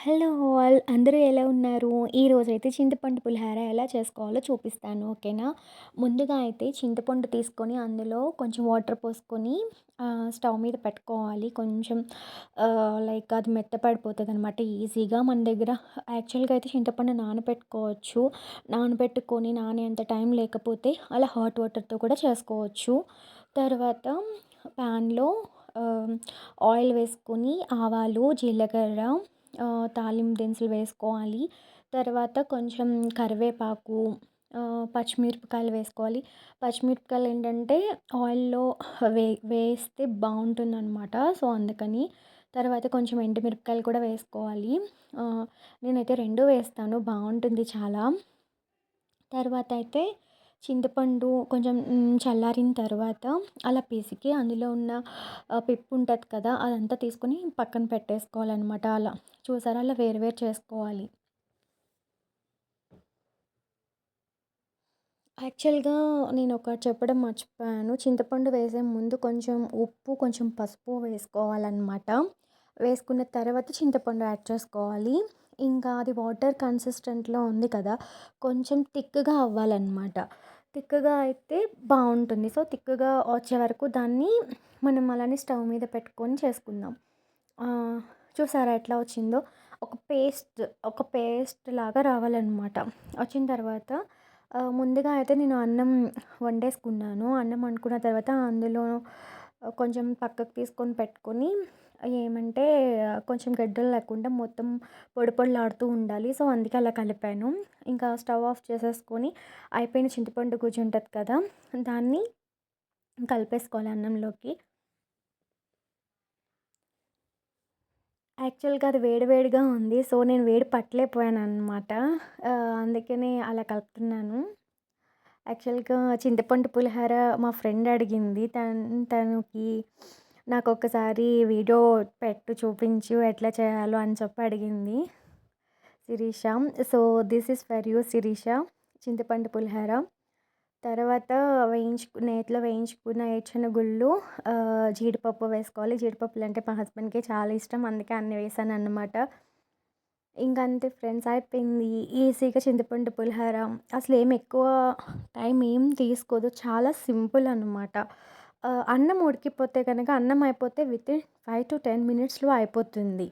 Hello all అందరూ ఎలా ఉన్నారు? ఈరోజైతే చింతపండు పులిహార ఎలా చేసుకోవాలో చూపిస్తాను. ఓకేనా? ముందుగా అయితే చింతపండు తీసుకొని అందులో కొంచెం వాటర్ పోసుకొని స్టవ్ మీద పెట్టుకోవాలి. కొంచెం లైక్ అది మెత్తపడిపోతదనమాట ఈజీగా. మన దగ్గర యాక్చువల్‌గా అయితే చింతపండు నానబెట్టుకోవచ్చు. నానబెట్టుకొని నానేంత టైం లేకపోతే అలా హాట్ వాటర్‌తో కూడా చేసుకోవచ్చు. తర్వాత ప్యాన్‌లో ఆహ్, ఆయిల్ వేసుకొని ఆవాలు, జీలకర్ర తాలింపు దినుసులు వేసుకోవాలి. తర్వాత కొంచెం కరివేపాకు, పచ్చిమిరపకాయలు వేసుకోవాలి. పచ్చిమిరపకాయలేంటంటే ఆయిల్‌లో వేస్తే బావుంటుందనమాట. సో, అందుకని. తర్వాత కొంచెం ఎండుమిరపకాయలు కూడా వేసుకోవాలి. నేనైతే 2 వేస్తాను బావుంటుంది చాలా. తర్వాత అయితే చింతపండు కొంచెం చల్లారిన తర్వాత అలా పిసికి అందులో ఉన్న పిప్పు ఉంటది కదా! అదంతా తీసుకొని పక్కన పెట్టేసుకోవాలనమాట అలా. చూసారా? అలా వేరు వేరు చేసుకోవాలి. యాక్చువల్‌గా నేనొకటి చెప్పడం మర్చిపోయాను. చింతపండు వేసే ముందు కొంచెం ఉప్పు, కొంచెం పసుపు వేసుకోవాలనమాట. వేసుకున్న తర్వాత చింతపండు యాడ్ చేసుకోవాలి. ఇంకా అది వాటర్ కన్సిస్టెంట్‌లో ఉంది కదా! కొంచెం థిక్‌గా అవ్వాలనమాట. థిక్‌గా అయితే బావుంటుంది. సో, థిక్‌గా వచ్చే వరకు దాన్ని మనం అలానే స్టవ్ మీద పెట్టుకొని చేసుకుందాం. ఆహ్, చూసారా ఎట్లా వచ్చిందో? ఒక పేస్ట్, ఒక పేస్ట్ లాగా రావాలనమాట. వచ్చిన తర్వాత ముందుగా అయితే నేను అన్నం వండేసుకున్నాను. అన్నం వండుకున్న తర్వాత అందులో కొంచెం పక్కకు తీసుకొని పెట్టుకొని ఏమంటే కొంచెం గడ్డలు లేకుండా మొత్తం పొడి పొడిలాడుతూ ఉండాలి. సో, అందుకే అలా కలిపాను. ఇంకా స్టవ్ ఆఫ్ చేసేసుకొని అయిపోయిన చింతపండు గుజ్జు ఉంటది కదా! దాన్ని కలిపేసుకోవాలి అన్నంలోకి. యాక్చువల్‌గా అది వేడి వేడిగా ఉంది. సో, నేను వేడి పట్టలేకపోయాననమాట. అందుకనే అలా కలుపుతున్నాను. యాక్చువల్‌గా చింతపండు పులిహోర మా ఫ్రెండ్ అడిగింది. తనకి నాకొకసారి వీడియో పెట్టు చూపించు ఎట్లా చేయాలో అని చెప్పి అడిగింది Shirisha. So, this is for you Shirisha. చింతపండు పులిహోర. తర్వాత నేతిలో వేయించుకున్న ఏరుశనగుళ్ళు, జీడిపప్పు వేసుకోవాలి. జీడిపప్పులంటే మా హస్బెండ్‌కి చాలా ఇష్టం. అందుకే అన్ని వేశాననమాట. ఇంకంతే ఫ్రెండ్స్ అయిపోయింది. ఈజీగా చింతపండు పులిహోర. అసలేమి ఎక్కువ టైం ఏం తీసుకోదు. చాలా సింపుల్ అనమాట. అన్నం ఉడికిపోతే గనక అన్నం అయిపోతే వితిన్ 5-10 మినిట్స్‌లో అయిపోతుంది.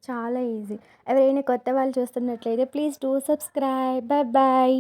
చాలా ఈజీ. ఎవరైనా కొత్త వాళ్ళు చూస్తున్నట్లయితే please do subscribe. Bye bye.